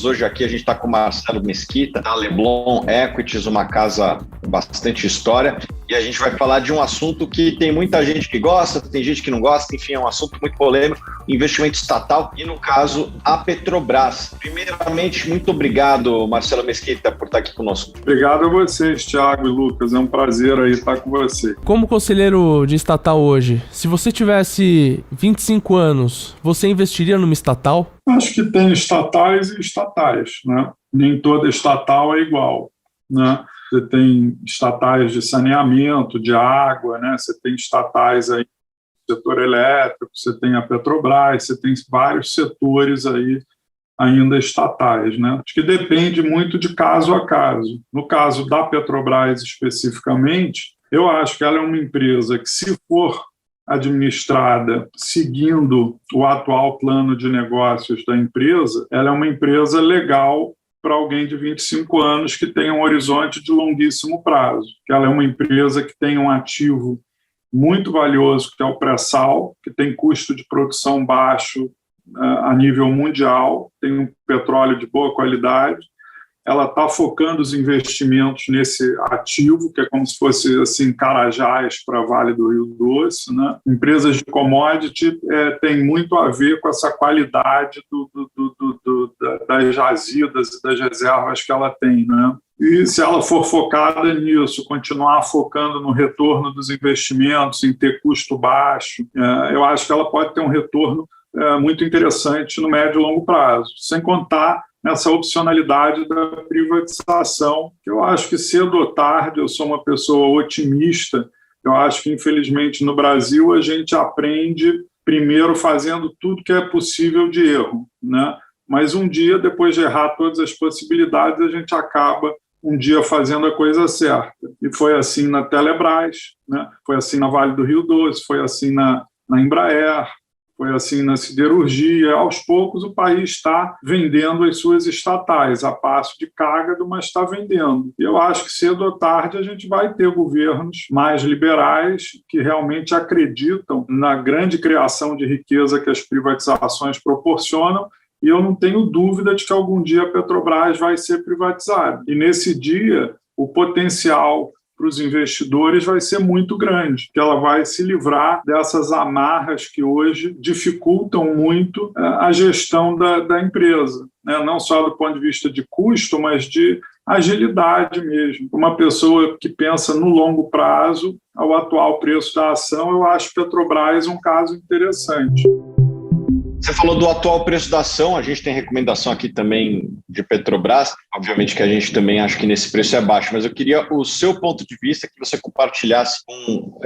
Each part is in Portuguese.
Hoje aqui a gente está com o Marcelo Mesquita, da Leblon Equities, uma casa com bastante história. E a gente vai falar de um assunto que tem muita gente que gosta, tem gente que não gosta, enfim, é um assunto muito polêmico, investimento estatal e, no caso, a Petrobras. Primeiramente, muito obrigado, Marcelo Mesquita, por estar aqui conosco. Obrigado a vocês, Thiago e Lucas, é um prazer aí estar com você. Como conselheiro de estatal hoje, se você tivesse 25 anos, você investiria numa estatal? Acho que tem estatais e estatais, né? Nem toda estatal é igual, né? Você tem estatais de saneamento, de água, né? Você tem estatais aí no setor elétrico, você tem a Petrobras, você tem vários setores aí ainda estatais, né? Acho que depende muito de caso a caso. No caso da Petrobras especificamente, eu acho que ela é uma empresa que, se for administrada seguindo o atual plano de negócios da empresa, ela é uma empresa legal para alguém de 25 anos que tem um horizonte de longuíssimo prazo. Que ela é uma empresa que tem um ativo muito valioso, que é o pré-sal, que tem custo de produção baixo a nível mundial, tem um petróleo de boa qualidade. Ela está focando os investimentos nesse ativo, que é como se fosse assim, Carajás para Vale do Rio Doce, né? Empresas de commodity tem muito a ver com essa qualidade das jazidas e das reservas que ela tem, né? E se ela for focada nisso, continuar focando no retorno dos investimentos, em ter custo baixo, eu acho que ela pode ter um retorno muito interessante no médio e longo prazo, sem contar nessa opcionalidade da privatização, que eu acho que cedo ou tarde, eu sou uma pessoa otimista, eu acho que infelizmente no Brasil a gente aprende primeiro fazendo tudo que é possível de erro, né? Mas um dia, depois de errar todas as possibilidades, a gente acaba um dia fazendo a coisa certa. E foi assim na Telebrás, né? Foi assim na Vale do Rio Doce, foi assim na Embraer, foi assim na siderurgia. Aos poucos o país está vendendo as suas estatais, a passo de cágado, mas está vendendo. E eu acho que cedo ou tarde a gente vai ter governos mais liberais que realmente acreditam na grande criação de riqueza que as privatizações proporcionam, e eu não tenho dúvida de que algum dia a Petrobras vai ser privatizada. E nesse dia o potencial para os investidores vai ser muito grande, que ela vai se livrar dessas amarras que hoje dificultam muito a gestão da empresa, né? Não só do ponto de vista de custo, mas de agilidade mesmo. Uma pessoa que pensa no longo prazo, ao atual preço da ação, eu acho Petrobras um caso interessante. Você falou do atual preço da ação, a gente tem recomendação aqui também de Petrobras, obviamente que a gente também acha que nesse preço é baixo, mas eu queria o seu ponto de vista, que você compartilhasse com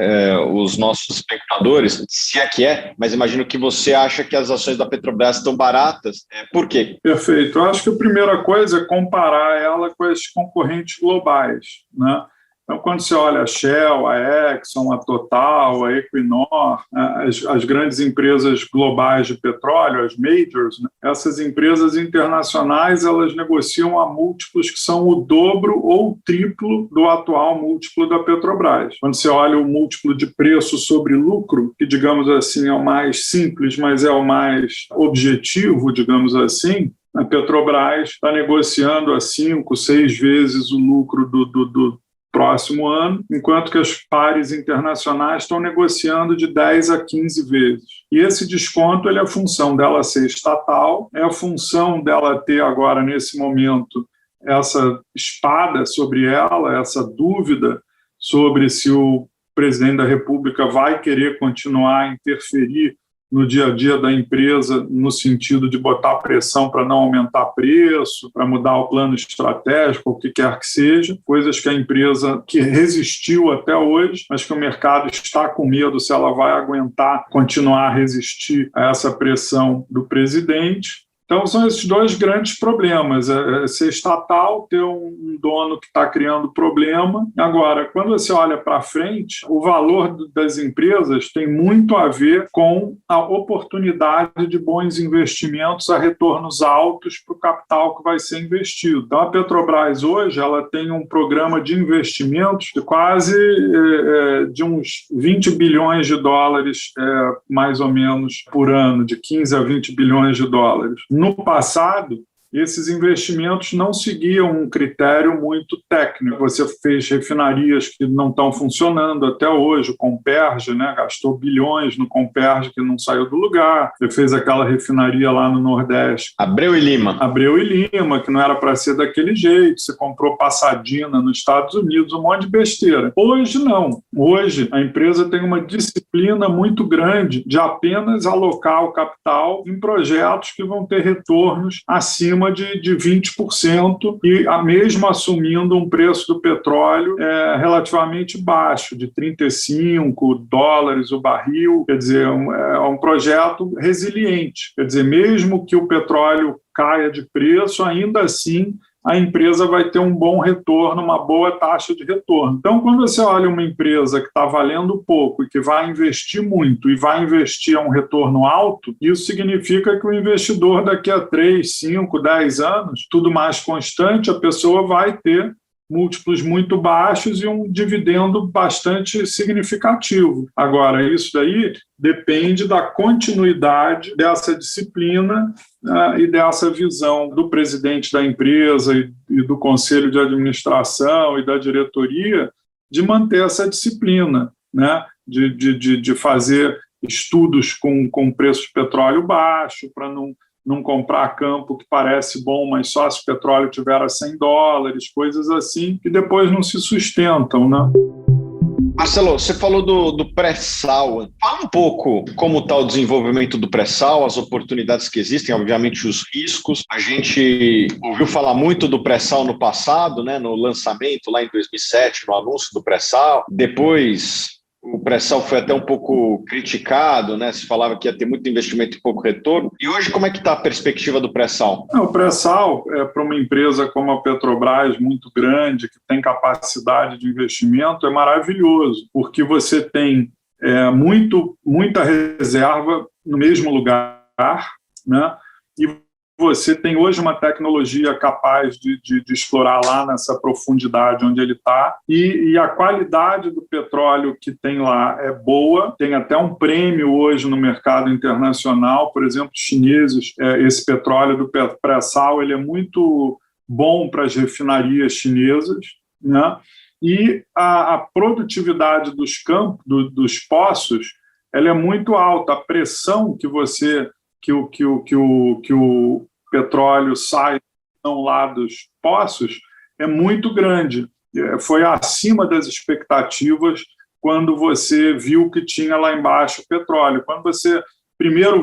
os nossos espectadores, se é que mas imagino que você acha que as ações da Petrobras estão baratas, por quê? Perfeito, eu acho que a primeira coisa é comparar ela com as concorrentes globais, né? Então, quando você olha a Shell, a Exxon, a Total, a Equinor, as grandes empresas globais de petróleo, as majors, né? Essas empresas internacionais, elas negociam a múltiplos que são o dobro ou o triplo do atual múltiplo da Petrobras. Quando você olha o múltiplo de preço sobre lucro, que, digamos assim, é o mais simples, mas é o mais objetivo, digamos assim, a Petrobras está negociando a 5, 6 vezes o lucro do próximo ano, enquanto que as pares internacionais estão negociando de 10 a 15 vezes. E esse desconto ele é a função dela ser estatal, é a função dela ter agora, nesse momento, essa espada sobre ela, essa dúvida sobre se o presidente da República vai querer continuar a interferir no dia a dia da empresa, no sentido de botar pressão para não aumentar preço, para mudar o plano estratégico, o que quer que seja, coisas que a empresa que resistiu até hoje, mas que o mercado está com medo se ela vai aguentar continuar a resistir a essa pressão do presidente. Então, são esses dois grandes problemas, ser estatal, ter um dono que está criando problema. Agora, quando você olha para frente, o valor das empresas tem muito a ver com a oportunidade de bons investimentos a retornos altos para o capital que vai ser investido. Então, a Petrobras hoje ela tem um programa de investimentos de quase de uns 20 bilhões de dólares, mais ou menos, por ano, de 15 a 20 bilhões de dólares. No passado, esses investimentos não seguiam um critério muito técnico. Você fez refinarias que não estão funcionando até hoje, o Comperge, né, gastou bilhões no Comperge que não saiu do lugar. Você fez aquela refinaria lá no Nordeste. Abreu e Lima, que não era para ser daquele jeito. Você comprou Pasadena nos Estados Unidos, um monte de besteira. Hoje não. Hoje a empresa tem uma disciplina muito grande de apenas alocar o capital em projetos que vão ter retornos acima de 20% e mesmo assumindo um preço do petróleo relativamente baixo, de $35 o barril. Quer dizer, é um projeto resiliente. Quer dizer, mesmo que o petróleo caia de preço, ainda assim a empresa vai ter um bom retorno, uma boa taxa de retorno. Então, quando você olha uma empresa que está valendo pouco e que vai investir muito e vai investir a um retorno alto, isso significa que o investidor daqui a 3, 5, 10 anos, tudo mais constante, a pessoa vai ter múltiplos muito baixos e um dividendo bastante significativo. Agora, isso daí depende da continuidade dessa disciplina e dessa visão do presidente da empresa e do conselho de administração e da diretoria de manter essa disciplina, né? de fazer estudos com preço de petróleo baixo, para não comprar campo que parece bom, mas só se o petróleo tiver a $100, coisas assim, que depois não se sustentam, né? Marcelo, você falou do pré-sal. Fala um pouco como está o desenvolvimento do pré-sal, as oportunidades que existem, obviamente os riscos. A gente ouviu falar muito do pré-sal no passado, né, no lançamento lá em 2007, no anúncio do pré-sal. Depois o pré-sal foi até um pouco criticado, né? Se falava que ia ter muito investimento e pouco retorno. E hoje, como é que está a perspectiva do pré-sal? O pré-sal, para uma empresa como a Petrobras, muito grande, que tem capacidade de investimento, é maravilhoso, porque você tem muita reserva no mesmo lugar, né? E você tem hoje uma tecnologia capaz de explorar lá nessa profundidade onde ele está, e a qualidade do petróleo que tem lá é boa, tem até um prêmio hoje no mercado internacional. Por exemplo, os chineses, esse petróleo do pré-sal, ele é muito bom para as refinarias chinesas, né? E a produtividade dos campos, dos poços, ela é muito alta. A pressão que o petróleo sai lá dos poços é muito grande. Foi acima das expectativas quando você viu que tinha lá embaixo petróleo. Quando você primeiro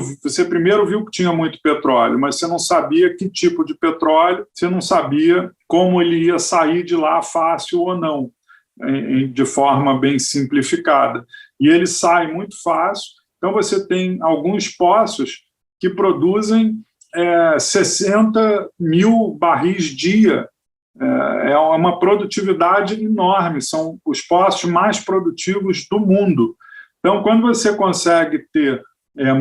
viu que tinha muito petróleo, mas você não sabia que tipo de petróleo, você não sabia como ele ia sair de lá fácil ou não, de forma bem simplificada. E ele sai muito fácil. Então você tem alguns poços que produzem 60 mil barris dia. É uma produtividade enorme, são os poços mais produtivos do mundo. Então, quando você consegue ter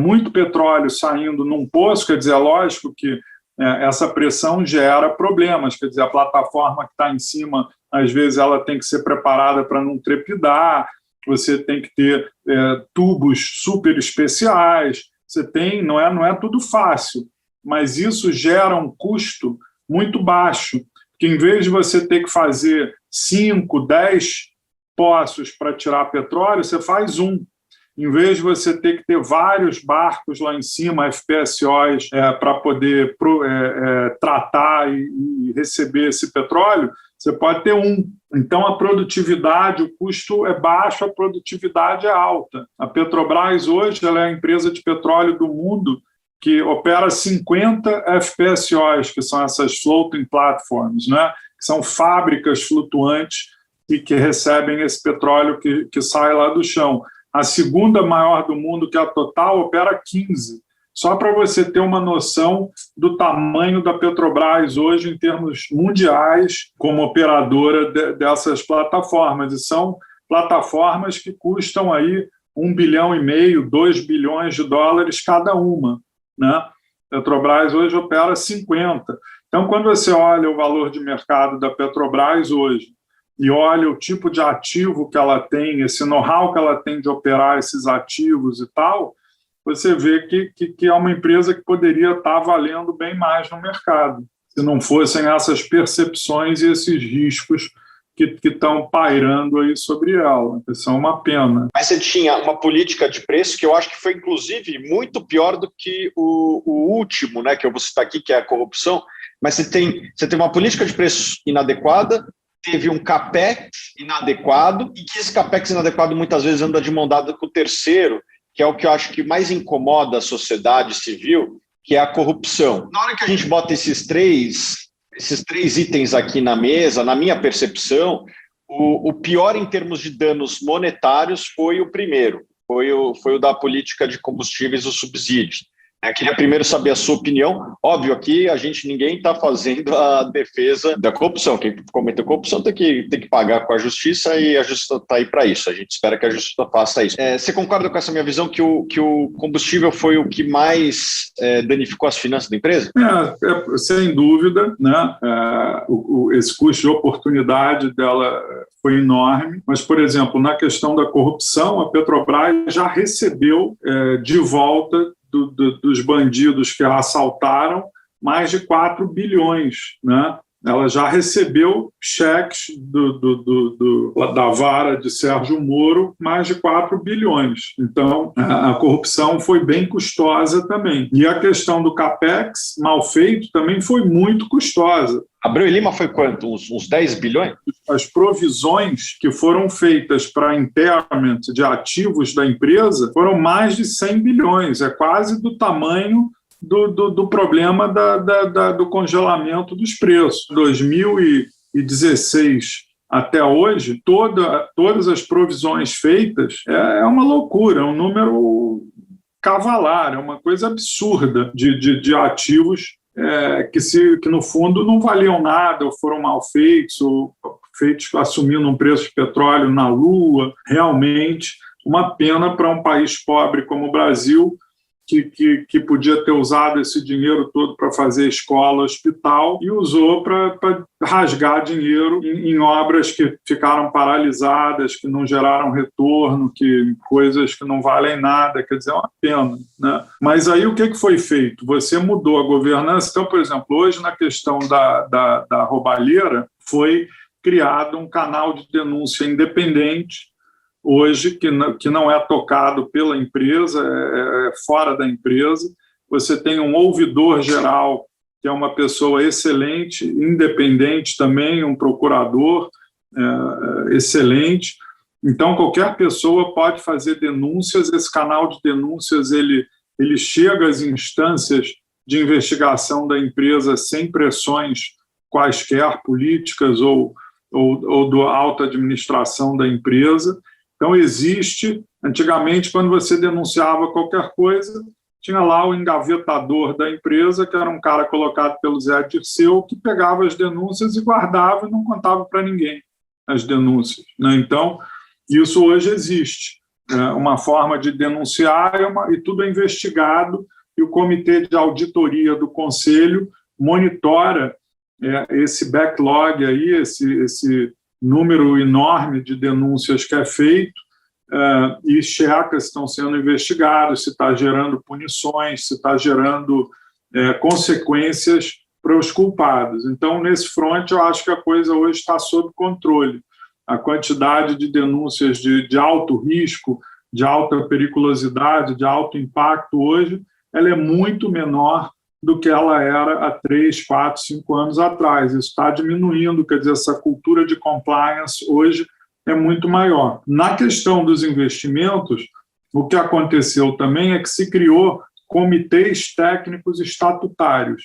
muito petróleo saindo num poço, quer dizer, é lógico que essa pressão gera problemas, quer dizer, a plataforma que está em cima, às vezes ela tem que ser preparada para não trepidar, você tem que ter tubos super especiais, não é tudo fácil, mas isso gera um custo muito baixo, que em vez de você ter que fazer 5, 10 poços para tirar petróleo, você faz um. Em vez de você ter que ter vários barcos lá em cima, FPSOs, para poder tratar e receber esse petróleo, você pode ter um. Então, a produtividade, o custo é baixo, a produtividade é alta. A Petrobras, hoje, ela é a empresa de petróleo do mundo que opera 50 FPSOs, que são essas floating platforms, né? Que são fábricas flutuantes e que recebem esse petróleo que sai lá do chão. A segunda maior do mundo, que é a Total, opera 15. Só para você ter uma noção do tamanho da Petrobras hoje em termos mundiais como operadora dessas plataformas. E são plataformas que custam aí $1,5 bilhão, 2 bilhões de dólares cada uma, né? A Petrobras hoje opera 50. Então, quando você olha o valor de mercado da Petrobras hoje e olha o tipo de ativo que ela tem, esse know-how que ela tem de operar esses ativos e tal, você vê que é uma empresa que poderia estar valendo bem mais no mercado. se não fossem essas percepções e esses riscos que estão pairando aí sobre ela. Isso é uma pena. Mas você tinha uma política de preço que eu acho que foi, inclusive, muito pior do que o último, né, que eu vou citar aqui, que é a corrupção. Mas você tem uma política de preço inadequada, teve um capex inadequado, e que esse capex inadequado muitas vezes anda de mão dada com o terceiro, que é o que eu acho que mais incomoda a sociedade civil, que é a corrupção. Na hora que a gente bota esses três itens aqui na mesa, na minha percepção, o pior em termos de danos monetários foi o primeiro, foi o da política de combustíveis, os subsídios. Eu queria primeiro saber a sua opinião. Óbvio, aqui ninguém está fazendo a defesa da corrupção. Quem cometeu corrupção tem que pagar com a justiça, e a justiça está aí para isso. A gente espera que a justiça faça isso. Você concorda com essa minha visão que o combustível foi o que mais danificou as finanças da empresa? Sem dúvida, né? Esse custo de oportunidade dela foi enorme. Mas, por exemplo, na questão da corrupção, a Petrobras já recebeu de volta dos bandidos que a assaltaram mais de 4 bilhões, né? Ela já recebeu cheques da vara de Sérgio Moro, mais de 4 bilhões. Então, a corrupção foi bem custosa também. E a questão do capex mal feito também foi muito custosa. Abreu e Lima foi quanto? Uns 10 bilhões? As provisões que foram feitas para impairment de ativos da empresa foram mais de 100 bilhões. É quase do tamanho do problema do congelamento dos preços. 2016 até hoje, todas as provisões feitas é uma loucura, é um número cavalar, é uma coisa absurda de ativos que no fundo não valiam nada, ou foram mal feitos, ou feitos assumindo um preço de petróleo na lua. Realmente uma pena para um país pobre como o Brasil, que podia ter usado esse dinheiro todo para fazer escola, hospital, e usou para rasgar dinheiro em obras que ficaram paralisadas, que não geraram retorno, coisas que não valem nada. Quer dizer, é uma pena, né? Mas aí o que foi feito? Você mudou a governança. Então, por exemplo, hoje na questão da roubalheira, foi criado um canal de denúncia independente, hoje, que não é tocado pela empresa, é fora da empresa. Você tem um ouvidor geral, que é uma pessoa excelente, independente também, um procurador excelente. Então, qualquer pessoa pode fazer denúncias. Esse canal de denúncias ele chega às instâncias de investigação da empresa sem pressões quaisquer políticas ou da alta administração da empresa. Então, existe, antigamente, quando você denunciava qualquer coisa, tinha lá o engavetador da empresa, que era um cara colocado pelo Zé Dirceu, que pegava as denúncias e guardava e não contava para ninguém as denúncias, né? Então, isso hoje existe. Uma forma de denunciar e tudo é investigado, e o Comitê de Auditoria do Conselho monitora esse backlog aí, esse número enorme de denúncias que é feito, e checa se estão sendo investigados, se está gerando punições, se está gerando consequências para os culpados. Então, nesse front, eu acho que a coisa hoje está sob controle. A quantidade de denúncias de alto risco, de alta periculosidade, de alto impacto hoje, ela é muito menor do que ela era há 3, 4, 5 anos atrás. Isso está diminuindo, quer dizer, essa cultura de compliance hoje é muito maior. Na questão dos investimentos, o que aconteceu também é que se criou comitês técnicos estatutários.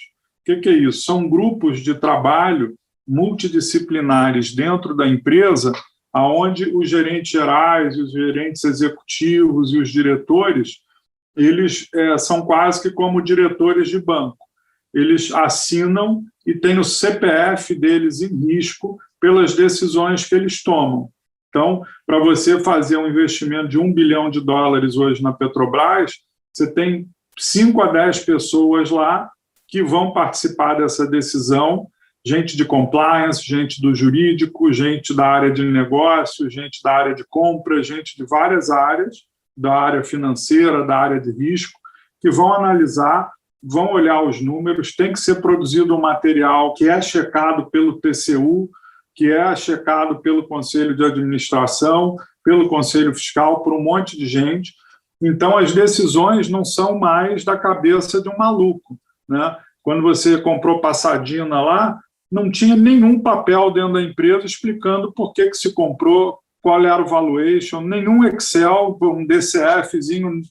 O que é isso? São grupos de trabalho multidisciplinares dentro da empresa, onde os gerentes gerais, os gerentes executivos e os diretores, eles são quase que como diretores de banco. Eles assinam e têm o CPF deles em risco pelas decisões que eles tomam. Então, para você fazer um investimento de $1 bilhão hoje na Petrobras, você tem 5 a 10 pessoas lá que vão participar dessa decisão, gente de compliance, gente do jurídico, gente da área de negócio, gente da área de compra, gente de várias áreas, da área financeira, da área de risco, que vão analisar vão olhar os números, tem que ser produzido um material que é checado pelo TCU, que é checado pelo Conselho de Administração, pelo Conselho Fiscal, por um monte de gente. Então, as decisões não são mais da cabeça de um maluco, né? Quando você comprou Passadina lá, não tinha nenhum papel dentro da empresa explicando por que se comprou, qual era o valuation, nenhum Excel, um DCFzinho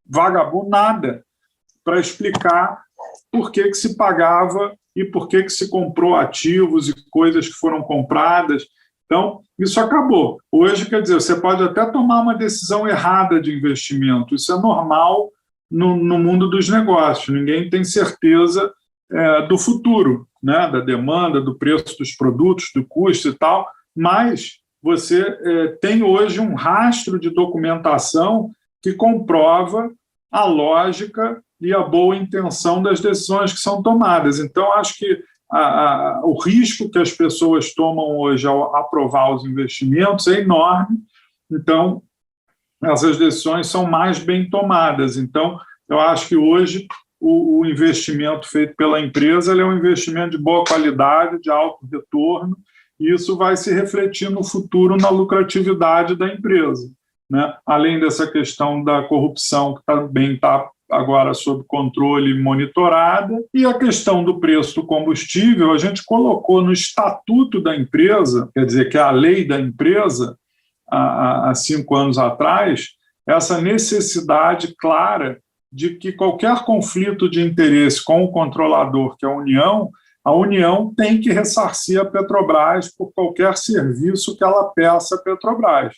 vagabundo, nada, para explicar por que se pagava e por que se comprou ativos e coisas que foram compradas. Então, isso acabou. Hoje, quer dizer, você pode até tomar uma decisão errada de investimento. Isso é normal no mundo dos negócios. Ninguém tem certeza do futuro, né? Da demanda, do preço dos produtos, do custo e tal, mas você tem hoje um rastro de documentação que comprova a lógica e a boa intenção das decisões que são tomadas. Então, acho que o risco que as pessoas tomam hoje ao aprovar os investimentos é enorme. Então, essas decisões são mais bem tomadas. Então, eu acho que hoje o investimento feito pela empresa ele é um investimento de boa qualidade, de alto retorno, e isso vai se refletir no futuro na lucratividade da empresa, né? Além dessa questão da corrupção, que também está agora sob controle e monitorada, e a questão do preço do combustível, a gente colocou no estatuto da empresa, quer dizer, que é a lei da empresa, há 5 anos atrás, essa necessidade clara de que qualquer conflito de interesse com o controlador, que é a União tem que ressarcir a Petrobras por qualquer serviço que ela peça à Petrobras.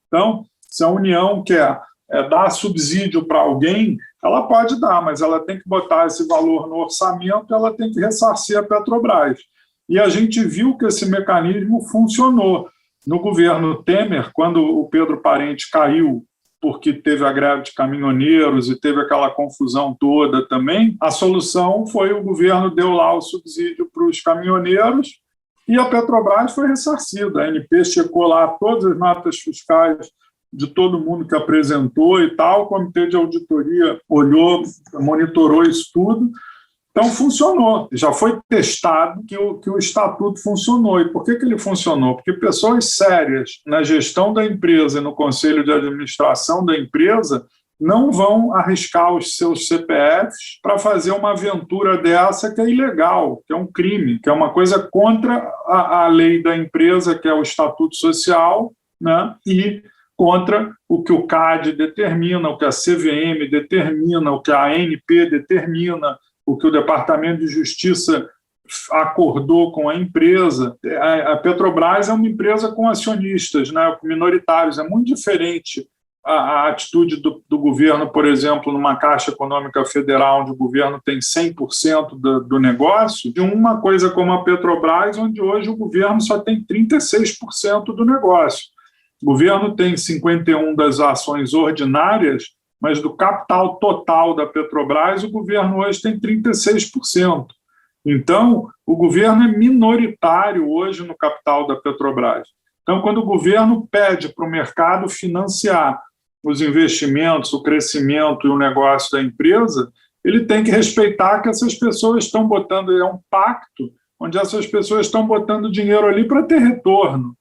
Então, se a União quer dar subsídio para alguém, ela pode dar, mas ela tem que botar esse valor no orçamento, ela tem que ressarcir a Petrobras. E a gente viu que esse mecanismo funcionou. No governo Temer, quando o Pedro Parente caiu, porque teve a greve de caminhoneiros e teve aquela confusão toda também, a solução foi o governo deu lá o subsídio para os caminhoneiros e a Petrobras foi ressarcida. A ANP checou lá todas as notas fiscais de todo mundo que apresentou e tal, o Comitê de Auditoria olhou, monitorou isso tudo. Então, funcionou. Já foi testado que o estatuto funcionou. E por que ele funcionou? Porque pessoas sérias na gestão da empresa e no conselho de administração da empresa não vão arriscar os seus CPFs para fazer uma aventura dessa que é ilegal, que é um crime, que é uma coisa contra a lei da empresa, que é o Estatuto Social, né? E contra o que o CAD determina, o que a CVM determina, o que a ANP determina, o que o Departamento de Justiça acordou com a empresa. A Petrobras é uma empresa com acionistas, né, minoritários. É muito diferente a atitude do governo, por exemplo, numa Caixa Econômica Federal, onde o governo tem 100% do negócio, de uma coisa como a Petrobras, onde hoje o governo só tem 36% do negócio. O governo tem 51% das ações ordinárias, mas do capital total da Petrobras, o governo hoje tem 36%. Então, o governo é minoritário hoje no capital da Petrobras. Então, quando o governo pede para o mercado financiar os investimentos, o crescimento e o negócio da empresa, ele tem que respeitar que essas pessoas estão botando, é um pacto, onde essas pessoas estão botando dinheiro ali para ter retorno,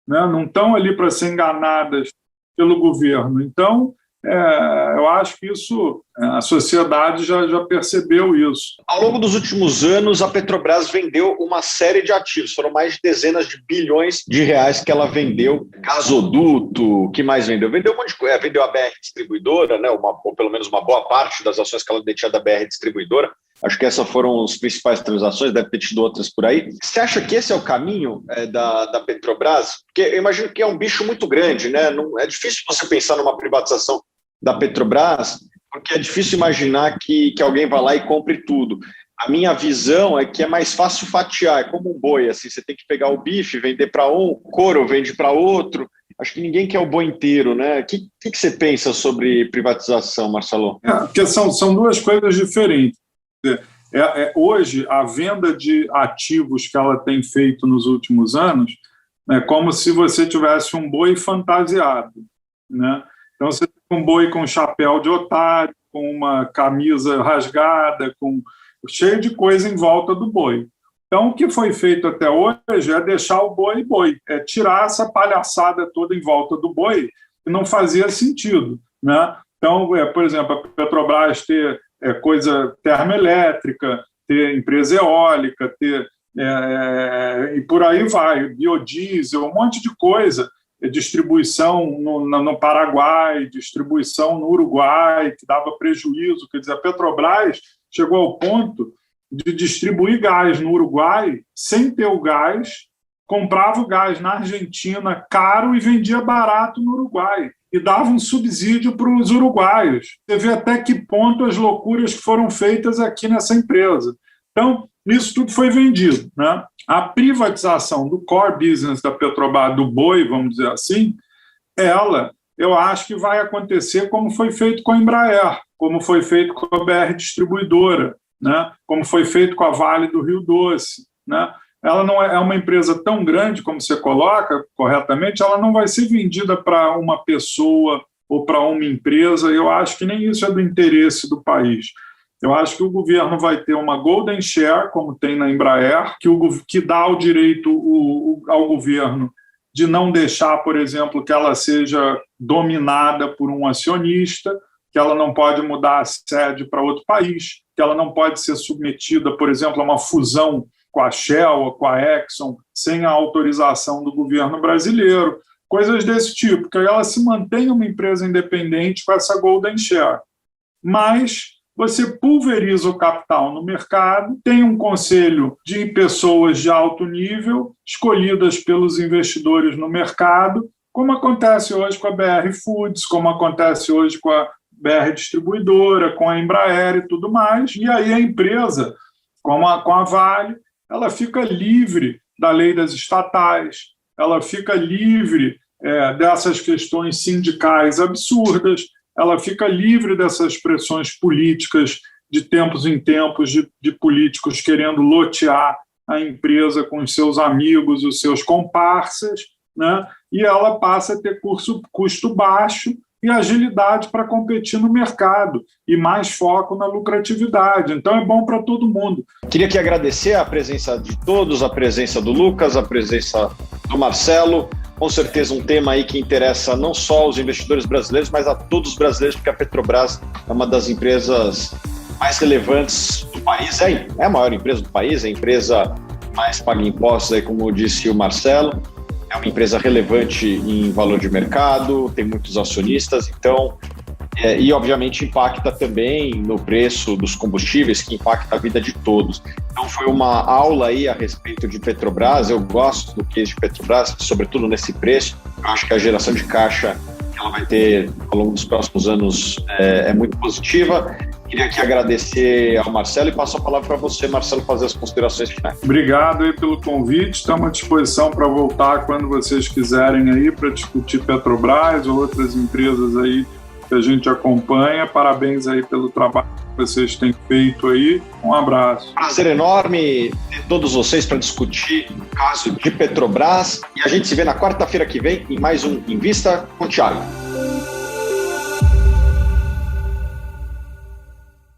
né? Não estão ali para ser enganadas pelo governo. Então, eu acho que isso, a sociedade já percebeu isso. Ao longo dos últimos anos, a Petrobras vendeu uma série de ativos, foram mais de dezenas de bilhões de reais que ela vendeu. Gasoduto, o que mais vendeu? Vendeu um monte de coisa, vendeu a BR Distribuidora, né, ou pelo menos uma boa parte das ações que ela detinha da BR Distribuidora. Acho que essas foram as principais transações, deve ter tido outras por aí. Você acha que esse é o caminho da Petrobras? Porque eu imagino que é um bicho muito grande, né? Não, é difícil você pensar numa privatização da Petrobras, porque é difícil imaginar que alguém vá lá e compre tudo. A minha visão é que é mais fácil fatiar, é como um boi, assim, você tem que pegar o bife, vender para um, o couro vende para outro. Acho que ninguém quer o boi inteiro, né? O que você pensa sobre privatização, Marcelo? Porque são duas coisas diferentes. Hoje, a venda de ativos que ela tem feito nos últimos anos é como se você tivesse um boi fantasiado, né? Então, você tem um boi com chapéu de otário, com uma camisa rasgada, cheio de coisa em volta do boi. Então, o que foi feito até hoje é deixar o boi boi, é tirar essa palhaçada toda em volta do boi, que não fazia sentido, né? Então, por exemplo, a Petrobras ter coisa termoelétrica, ter empresa eólica, ter e por aí vai, biodiesel, um monte de coisa, distribuição no Paraguai, distribuição no Uruguai, que dava prejuízo. Quer dizer, a Petrobras chegou ao ponto de distribuir gás no Uruguai sem ter o gás, comprava o gás na Argentina caro e vendia barato no Uruguai, e dava um subsídio para os uruguaios. Você vê até que ponto as loucuras que foram feitas aqui nessa empresa. Então, isso tudo foi vendido, né? A privatização do core business da Petrobras, do boi, vamos dizer assim, eu acho que vai acontecer como foi feito com a Embraer, como foi feito com a BR Distribuidora, né? Como foi feito com a Vale do Rio Doce, né? Ela não é uma empresa tão grande como você coloca corretamente, ela não vai ser vendida para uma pessoa ou para uma empresa. Eu acho que nem isso é do interesse do país. Eu acho que o governo vai ter uma golden share, como tem na Embraer, que dá o direito ao governo de não deixar, por exemplo, que ela seja dominada por um acionista, que ela não pode mudar a sede para outro país, que ela não pode ser submetida, por exemplo, a uma fusão com a Shell ou com a Exxon sem a autorização do governo brasileiro, coisas desse tipo, que ela se mantém uma empresa independente com essa golden share. Mas você pulveriza o capital no mercado, tem um conselho de pessoas de alto nível, escolhidas pelos investidores no mercado, como acontece hoje com a BR Foods, como acontece hoje com a BR Distribuidora, com a Embraer e tudo mais. E aí a empresa, com a Vale, ela fica livre da lei das estatais, ela fica livre dessas questões sindicais absurdas, ela fica livre dessas pressões políticas de tempos em tempos, de políticos querendo lotear a empresa com os seus amigos, os seus comparsas, né? E ela passa a ter custo baixo e agilidade para competir no mercado e mais foco na lucratividade. Então é bom para todo mundo. Queria aqui agradecer a presença de todos, a presença do Lucas, a presença do Marcelo. Com certeza um tema aí que interessa não só aos investidores brasileiros, mas a todos os brasileiros, porque a Petrobras é uma das empresas mais relevantes do país. É a maior empresa do país, é a empresa mais paga impostos, aí, como disse o Marcelo. É uma empresa relevante em valor de mercado, tem muitos acionistas, então, e obviamente impacta também no preço dos combustíveis, que impacta a vida de todos. Então foi uma aula aí a respeito de Petrobras. Eu gosto do case de Petrobras, sobretudo nesse preço. Eu acho que a geração de caixa que ela vai ter ao longo dos próximos anos é muito positiva. Queria aqui agradecer ao Marcelo e passo a palavra para você, Marcelo, fazer as considerações finais. Obrigado aí pelo convite. Estamos à disposição para voltar quando vocês quiserem aí para discutir Petrobras ou outras empresas aí que a gente acompanha. Parabéns aí pelo trabalho que vocês têm feito aí. Um abraço. Prazer enorme ter todos vocês para discutir o caso de Petrobras. E a gente se vê na quarta-feira que vem em mais um Invista com o Thiago.